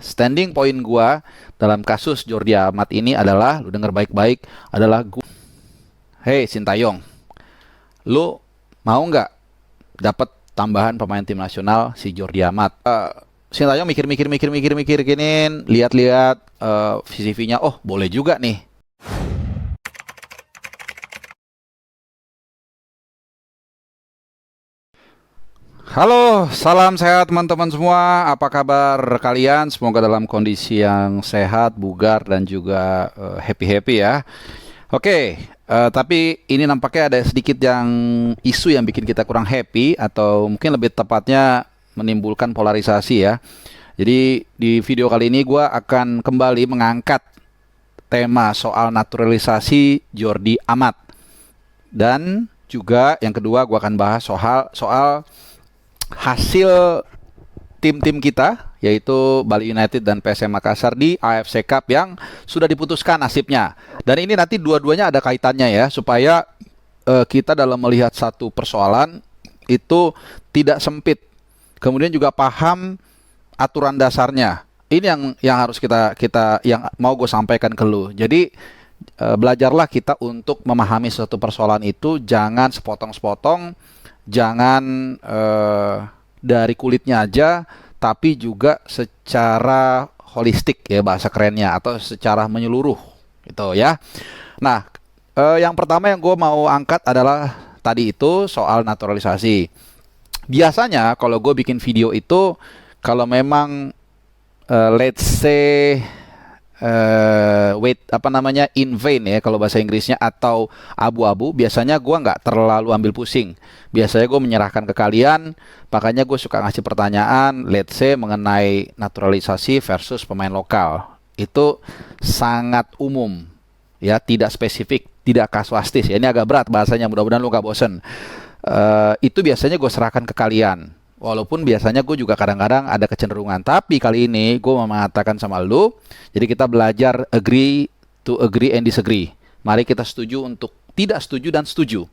Standing point gua dalam kasus Jordi Amat ini adalah, lu denger baik-baik, adalah Hey Sintayong, lu mau nggak dapat tambahan pemain tim nasional si Jordi Amat? Sintayong mikir giniin, lihat-lihat CV-nya, oh boleh juga nih. Halo, salam sehat teman-teman semua. Apa kabar kalian? Semoga dalam kondisi yang sehat, bugar, dan juga happy-happy ya. Oke, tapi ini nampaknya ada sedikit yang isu yang bikin kita kurang happy, atau mungkin lebih tepatnya menimbulkan polarisasi ya. Jadi di video kali ini gue akan kembali mengangkat tema soal naturalisasi Jordi Amat. Dan juga yang kedua gue akan bahas soal hasil tim-tim kita, yaitu Bali United dan PSM Makassar di AFC Cup yang sudah diputuskan nasibnya. Dan ini nanti dua-duanya ada kaitannya ya, supaya kita dalam melihat satu persoalan itu tidak sempit. Kemudian juga paham aturan dasarnya. Ini yang harus kita yang mau gue sampaikan ke lu. Jadi belajarlah kita untuk memahami suatu persoalan itu, jangan sepotong-sepotong, jangan dari kulitnya aja, tapi juga secara holistik ya bahasa kerennya, atau secara menyeluruh gitu ya. Nah, yang pertama yang gue mau angkat adalah tadi itu soal naturalisasi. Biasanya kalau gue bikin video itu, kalau memang let's say in vain ya kalau bahasa Inggrisnya, atau abu-abu, biasanya gue nggak terlalu ambil pusing. Biasanya gue menyerahkan ke kalian. Makanya gue suka ngasih pertanyaan, let's say mengenai naturalisasi versus pemain lokal. Itu sangat umum ya, tidak spesifik, tidak kasuistis ya. Ini agak berat bahasanya, mudah-mudahan lu gak bosen. Itu biasanya gue serahkan ke kalian. Walaupun biasanya gue juga kadang-kadang ada kecenderungan. Tapi kali ini gue mau mengatakan sama lu, jadi kita belajar agree to agree and disagree. Mari kita setuju untuk tidak setuju dan setuju.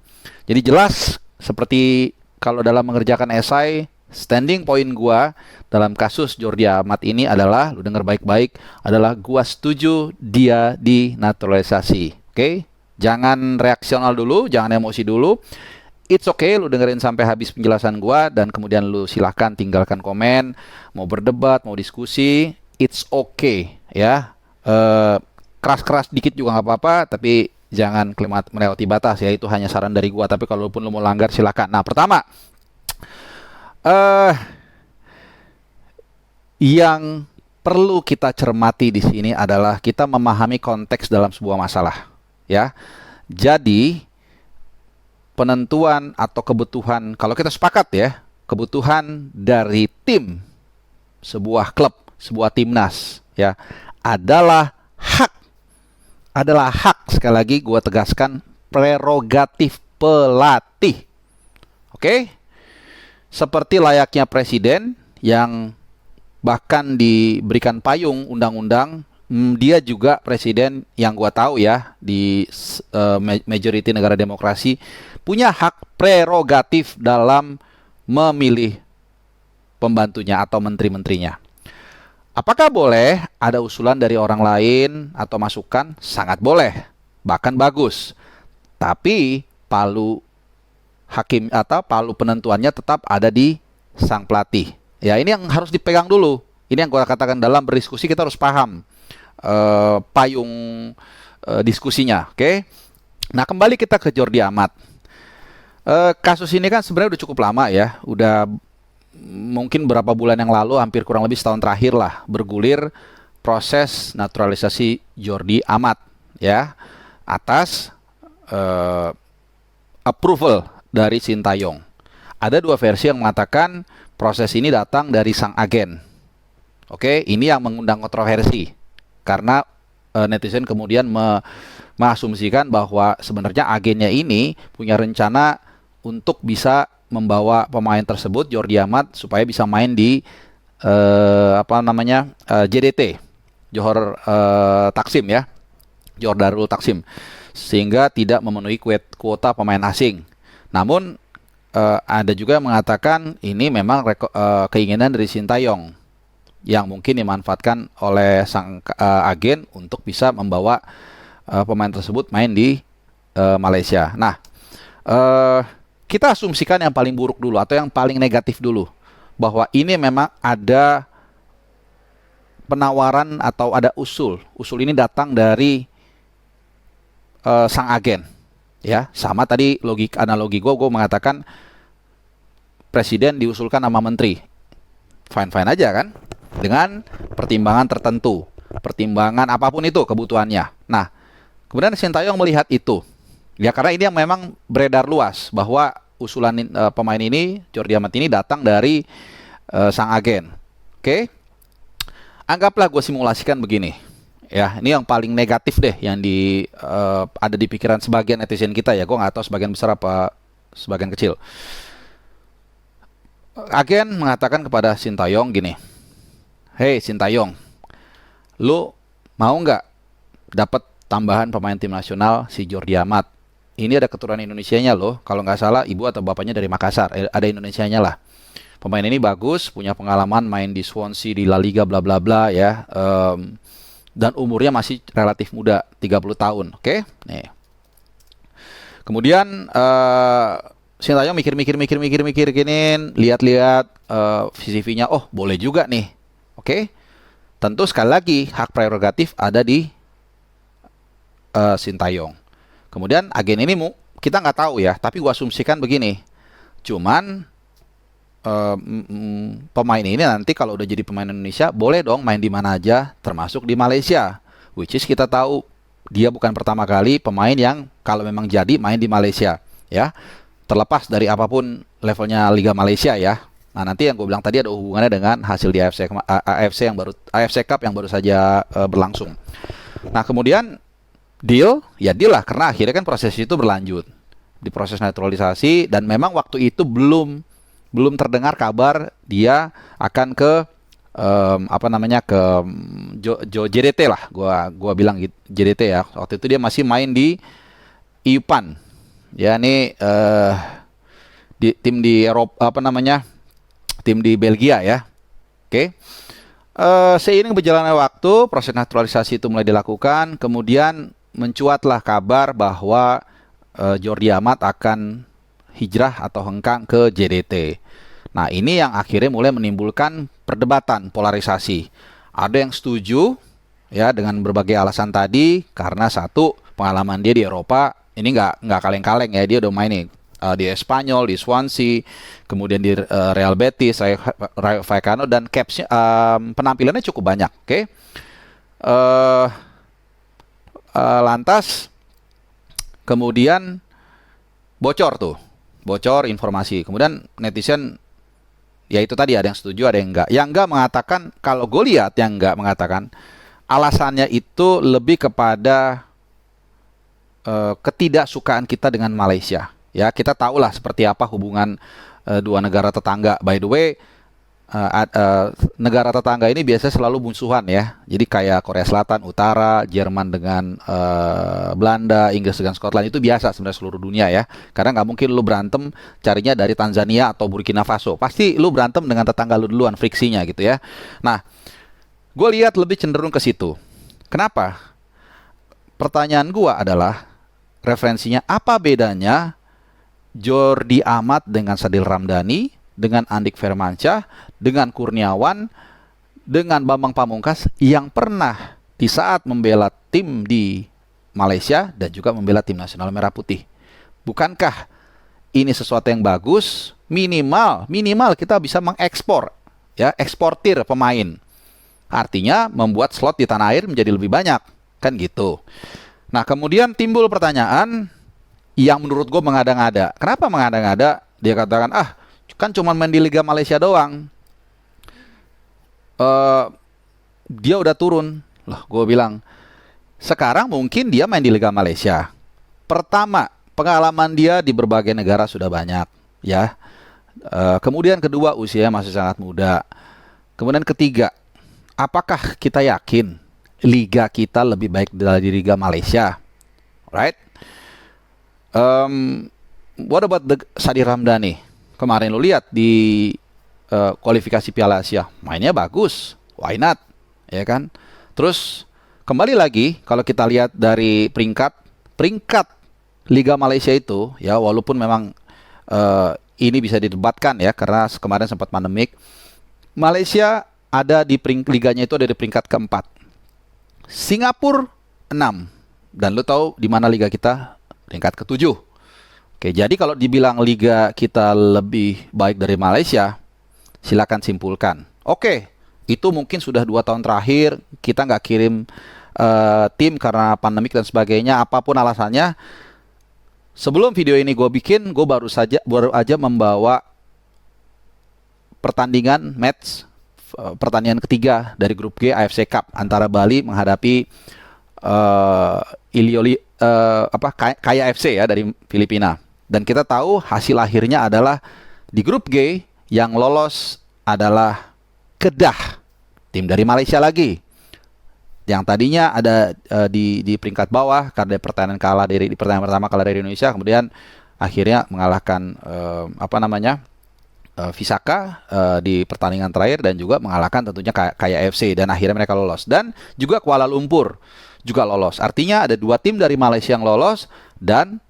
Jadi jelas, seperti kalau dalam mengerjakan esai, standing point gue dalam kasus Jordi Amat ini adalah, lu denger baik-baik, adalah gue setuju dia dinaturalisasi. Oke? Jangan reaksional dulu, jangan emosi dulu. It's okay, lu dengerin sampai habis penjelasan gua, dan kemudian lu silahkan tinggalkan komen, mau berdebat, mau diskusi, it's okay ya. Keras-keras dikit juga nggak apa-apa, tapi jangan melewati batas ya. Itu hanya saran dari gua, tapi kalaupun lu mau langgar silakan. Nah, pertama, yang perlu kita cermati di sini adalah kita memahami konteks dalam sebuah masalah ya. Jadi penentuan atau kebutuhan, kalau kita sepakat ya, kebutuhan dari tim, sebuah klub, sebuah timnas ya, adalah hak, sekali lagi gue tegaskan, prerogatif pelatih. Oke? Seperti layaknya presiden yang bahkan diberikan payung undang-undang, dia juga presiden yang gua tahu ya, di majority negara demokrasi punya hak prerogatif dalam memilih pembantunya atau menteri-menterinya. Apakah boleh ada usulan dari orang lain atau masukan? Sangat boleh, bahkan bagus. Tapi palu hakim atau palu penentuannya tetap ada di sang pelatih. Ya, ini yang harus dipegang dulu. Ini yang gua katakan, dalam berdiskusi kita harus paham payung diskusinya. Oke? Nah, kembali kita ke Jordi Amat. Kasus ini kan sebenarnya udah cukup lama ya, udah mungkin berapa bulan yang lalu, hampir kurang lebih setahun terakhir lah, bergulir proses naturalisasi Jordi Amat ya, atas approval dari Sintayong. Ada dua versi yang mengatakan proses ini datang dari sang agen. Oke, ini yang mengundang kontroversi karena netizen kemudian mengasumsikan bahwa sebenarnya agennya ini punya rencana untuk bisa membawa pemain tersebut, Jordi Amat, supaya bisa main di JDT, Johor Taksim ya, Johor Darul Taksim, sehingga tidak memenuhi kuota pemain asing. Namun ada juga yang mengatakan ini memang keinginan dari Sintayong. yang mungkin dimanfaatkan oleh sang agen untuk bisa membawa pemain tersebut main di Malaysia. Nah, kita asumsikan yang paling buruk dulu atau yang paling negatif dulu, bahwa ini memang ada penawaran atau ada usul. Usul ini datang dari sang agen, ya. Sama tadi analogi gue mengatakan presiden diusulkan nama menteri, fine-fine aja kan, dengan pertimbangan tertentu, pertimbangan apapun itu kebutuhannya. Nah, kemudian Sintayong melihat itu, ya karena ini yang memang beredar luas bahwa usulan pemain ini, Jordi Amat ini datang dari sang agen. Oke, anggaplah gue simulasikan begini, ya ini yang paling negatif deh yang ada di pikiran sebagian netizen kita ya, gue nggak tahu sebagian besar apa sebagian kecil. Agen mengatakan kepada Sintayong gini, "Hey Sintayong, lu mau nggak dapat tambahan pemain tim nasional si Jordi Amat? Ini ada keturunan Indonesianya loh. Kalau nggak salah ibu atau bapaknya dari Makassar. Ada Indonesianya lah. Pemain ini bagus, punya pengalaman main di Swansea, di La Liga, bla bla bla ya. Dan umurnya masih relatif muda, 30 tahun. Oke? Nih. Kemudian Sintayong mikir gini, lihat-lihat CV-nya. Oh, boleh juga nih. Oke? Tentu sekali lagi hak prerogatif ada di Sintayong. Kemudian agen ini kita nggak tahu ya, tapi gua asumsikan begini. Cuman pemain ini nanti kalau udah jadi pemain Indonesia boleh dong main di mana aja, termasuk di Malaysia. Which is kita tahu dia bukan pertama kali pemain yang kalau memang jadi main di Malaysia, ya. Terlepas dari apapun levelnya Liga Malaysia ya. Nah, nanti yang gue bilang tadi ada hubungannya dengan hasil di AFC Cup yang baru saja berlangsung. Nah, kemudian deal lah karena akhirnya kan proses itu berlanjut di proses naturalisasi dan memang waktu itu belum terdengar kabar dia akan ke JDT lah, gua bilang JDT ya. Waktu itu dia masih main di IUPAN. Ya ini tim di Eropa tim di Belgia ya. Oke. Seiring berjalannya waktu, proses naturalisasi itu mulai dilakukan, kemudian mencuatlah kabar bahwa Jordi Amat akan hijrah atau hengkang ke JDT. Nah, ini yang akhirnya mulai menimbulkan perdebatan, polarisasi. Ada yang setuju ya dengan berbagai alasan tadi, karena satu, pengalaman dia di Eropa ini nggak kaleng-kaleng ya, dia udah main nih di Espanyol, di Swansea, kemudian di Real Betis, Rayo Vallecano, dan capsnya penampilannya cukup banyak. Oke. Lantas kemudian bocor informasi. Kemudian netizen ya itu tadi ada yang setuju, ada yang enggak. Yang enggak mengatakan, kalau gue lihat yang enggak mengatakan alasannya itu lebih kepada ketidaksukaan kita dengan Malaysia. Ya, kita tahulah seperti apa hubungan dua negara tetangga. By the way, negara tetangga ini biasanya selalu musuhan ya. Jadi kayak Korea Selatan, Utara, Jerman dengan Belanda, Inggris dengan Scotland, itu biasa sebenarnya seluruh dunia ya. Karena nggak mungkin lu berantem carinya dari Tanzania atau Burkina Faso. Pasti lu berantem dengan tetangga lu duluan, friksinya gitu ya. Nah, gue lihat lebih cenderung ke situ. Kenapa? Pertanyaan gue adalah referensinya apa bedanya Jordi Amat dengan Sadil Ramdhani, dengan Andik Firmansyah, dengan Kurniawan, dengan Bambang Pamungkas yang pernah di saat membela tim di Malaysia dan juga membela tim nasional Merah Putih. Bukankah ini sesuatu yang bagus? Minimal kita bisa mengekspor, ya, eksportir pemain. Artinya membuat slot di tanah air menjadi lebih banyak, kan gitu. Nah, kemudian timbul pertanyaan yang menurut gue mengada-ngada. Kenapa mengada-ngada? Dia katakan, kan cuma main di Liga Malaysia doang. Dia udah turun. Loh, gue bilang, sekarang mungkin dia main di Liga Malaysia. Pertama, pengalaman dia di berbagai negara sudah banyak, ya. Kemudian kedua, usianya masih sangat muda. Kemudian ketiga, apakah kita yakin liga kita lebih baik dari Liga Malaysia? Right? What about Sadil Ramdhani? Kemarin lo lihat di kualifikasi Piala Asia, mainnya bagus, why not? Ya kan? Terus kembali lagi kalau kita lihat dari peringkat Liga Malaysia itu ya, walaupun memang ini bisa didebatkan ya karena kemarin sempat pandemik, Malaysia ada di liganya itu ada di peringkat keempat. Singapura 6. Dan lu tahu di mana liga kita? Peringkat ketujuh. Oke, jadi kalau dibilang liga kita lebih baik dari Malaysia, silakan simpulkan. Oke, itu mungkin sudah 2 tahun terakhir kita nggak kirim tim karena pandemik dan sebagainya, apapun alasannya. Sebelum video ini gue bikin, gue baru aja membawa pertandingan ketiga dari grup G AFC Cup antara Bali menghadapi Kaya FC ya dari Filipina. Dan kita tahu hasil akhirnya adalah di grup G yang lolos adalah Kedah, tim dari Malaysia lagi. Yang tadinya ada di peringkat bawah karena di pertandingan pertama kalah dari Indonesia, kemudian akhirnya mengalahkan Visaka di pertandingan terakhir dan juga mengalahkan tentunya Kaya FC dan akhirnya mereka lolos. Dan juga Kuala Lumpur juga lolos. Artinya ada 2 tim dari Malaysia yang lolos dan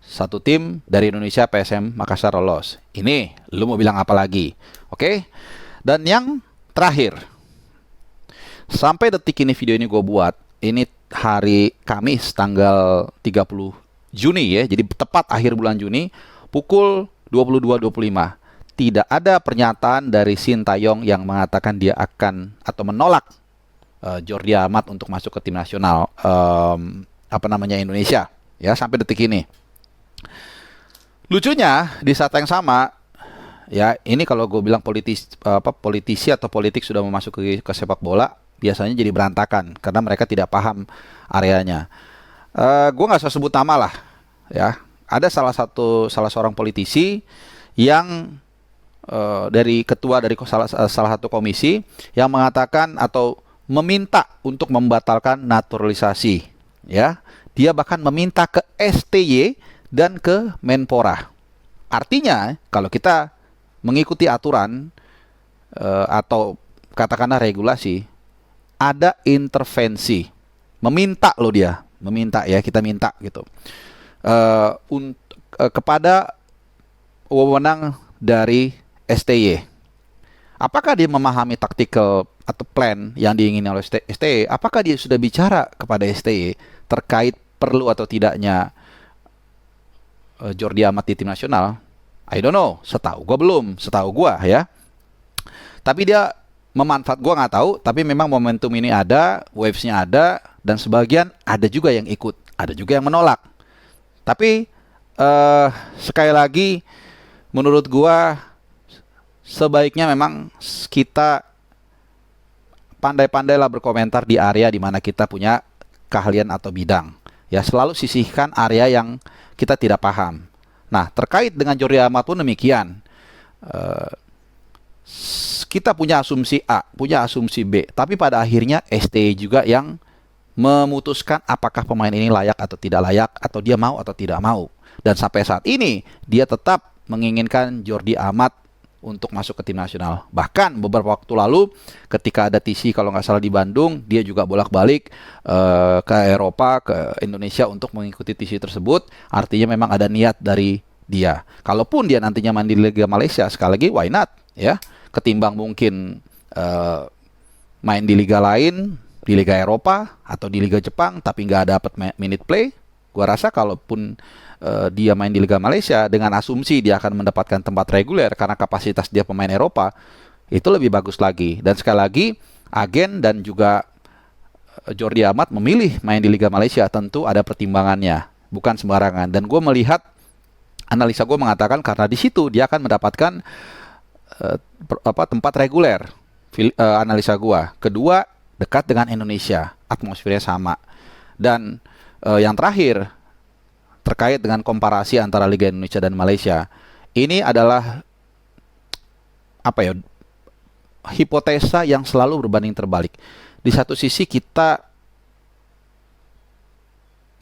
1 tim dari Indonesia, PSM Makassar, lolos. Ini lu mau bilang apa lagi? Oke. Dan yang terakhir, sampai detik ini video ini gue buat, ini hari Kamis tanggal 30 Juni ya. Jadi tepat akhir bulan Juni pukul 22.25. Tidak ada pernyataan dari Sintayong yang mengatakan dia akan atau menolak Jordi Amat untuk masuk ke tim nasional Indonesia ya sampai detik ini. Lucunya di saat yang sama ya, ini kalau gue bilang politisi atau politik sudah masuk ke sepak bola, biasanya jadi berantakan karena mereka tidak paham areanya. Gue nggak usah sebut nama lah ya. Ada salah seorang politisi yang dari ketua dari salah satu komisi yang mengatakan atau meminta untuk membatalkan naturalisasi ya. Dia bahkan meminta ke STY dan ke Menpora. Artinya kalau kita mengikuti aturan atau katakanlah regulasi, ada intervensi. Meminta loh dia, meminta ya, kita minta gitu. Kepada wewenang dari STY. Apakah dia memahami taktikal atau plan yang diingini oleh STY? Apakah dia sudah bicara kepada STY terkait perlu atau tidaknya Jordi Amat di tim nasional? I don't know. Setahu gue ya. Tapi dia gue nggak tahu. Tapi memang momentum ini ada, wavesnya ada, dan sebagian ada juga yang ikut, ada juga yang menolak. Tapi sekali lagi, menurut gue sebaiknya memang kita pandai-pandailah berkomentar di area di mana kita punya keahlian atau bidang. Ya, selalu sisihkan area yang kita tidak paham. Nah, terkait dengan Jordi Amat pun demikian. Kita punya asumsi A, punya asumsi B, tapi pada akhirnya STY juga yang memutuskan apakah pemain ini layak atau tidak layak, atau dia mau atau tidak mau. Dan sampai saat ini dia tetap menginginkan Jordi Amat untuk masuk ke tim nasional. Bahkan beberapa waktu lalu ketika ada TC kalau nggak salah di Bandung, dia juga bolak-balik ke Eropa, ke Indonesia untuk mengikuti TC tersebut. Artinya memang ada niat dari dia. Kalaupun dia nantinya main di Liga Malaysia, sekali lagi why not ya? Ketimbang mungkin main di liga lain, di Liga Eropa atau di Liga Jepang tapi nggak dapat minute play. Gua rasa kalaupun dia main di Liga Malaysia dengan asumsi dia akan mendapatkan tempat reguler karena kapasitas dia pemain Eropa, itu lebih bagus lagi. Dan sekali lagi, agen dan juga Jordi Amat memilih main di Liga Malaysia tentu ada pertimbangannya, bukan sembarangan. Dan gue melihat, analisa gue mengatakan karena di situ dia akan mendapatkan tempat reguler. Analisa gue. Kedua, dekat dengan Indonesia, atmosfernya sama. Dan yang terakhir, terkait dengan komparasi antara Liga Indonesia dan Malaysia, ini adalah hipotesa yang selalu berbanding terbalik. Di satu sisi kita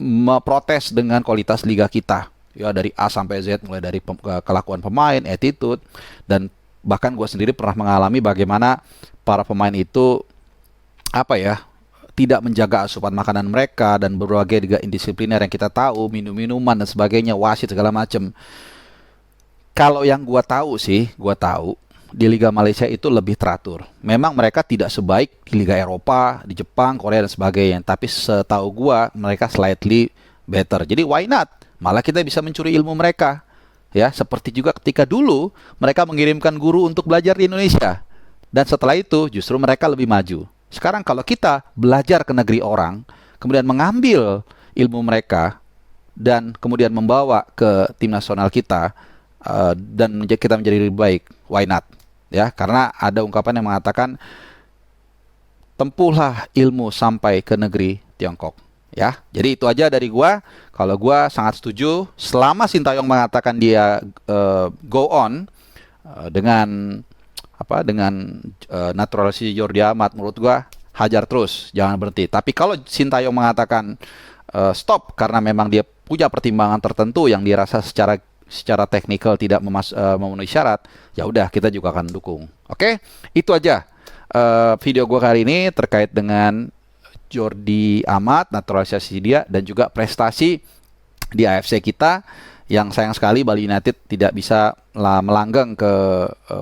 memprotes dengan kualitas liga kita, ya dari A sampai Z, mulai dari kelakuan pemain, attitude, dan bahkan gue sendiri pernah mengalami bagaimana para pemain itu apa ya, tidak menjaga asupan makanan mereka dan berbagai juga indisipliner yang kita tahu, minum-minuman dan sebagainya, wasit segala macam. Kalau yang gua tahu sih, gua tahu di Liga Malaysia itu lebih teratur. Memang mereka tidak sebaik di Liga Eropa, di Jepang, Korea dan sebagainya, tapi setahu gua mereka slightly better. Jadi why not? Malah kita bisa mencuri ilmu mereka. Ya, seperti juga ketika dulu mereka mengirimkan guru untuk belajar di Indonesia. Dan setelah itu justru mereka lebih maju. Sekarang kalau kita belajar ke negeri orang, kemudian mengambil ilmu mereka dan kemudian membawa ke tim nasional kita, dan kita menjadi lebih baik, why not? Ya, karena ada ungkapan yang mengatakan tempuhlah ilmu sampai ke negeri Tiongkok. Ya, jadi itu aja dari gua. Kalau gua sangat setuju selama Sintayong mengatakan dia go on dengan naturalisasi Jordi Amat, menurut gua hajar terus, jangan berhenti. Tapi kalau Sintayong mengatakan stop karena memang dia punya pertimbangan tertentu yang dirasa secara teknikal tidak memenuhi syarat, ya udah kita juga akan dukung. Oke, itu aja video gua kali ini terkait dengan Jordi Amat, naturalisasi dia dan juga prestasi di AFC kita yang sayang sekali Bali United tidak bisa melanggang ke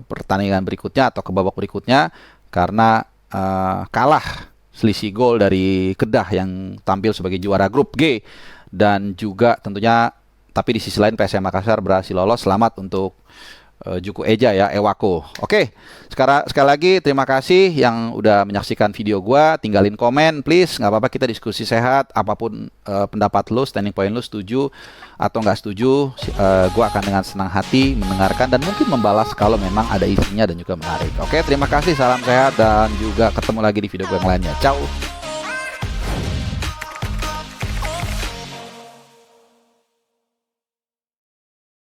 pertandingan berikutnya atau ke babak berikutnya karena kalah selisih gol dari Kedah yang tampil sebagai juara grup G, dan juga tentunya tapi di sisi lain PSM Makassar berhasil lolos. Selamat untuk Juku Eja ya, Ewako. Oke, sekali lagi terima kasih yang udah menyaksikan video gua. Tinggalin komen please, nggak apa-apa, kita diskusi sehat. Apapun pendapat lu, standing point lu, setuju atau nggak setuju, gua akan dengan senang hati mendengarkan dan mungkin membalas kalau memang ada isinya dan juga menarik. Oke, terima kasih, salam sehat dan juga ketemu lagi di video gua yang lainnya. Ciao.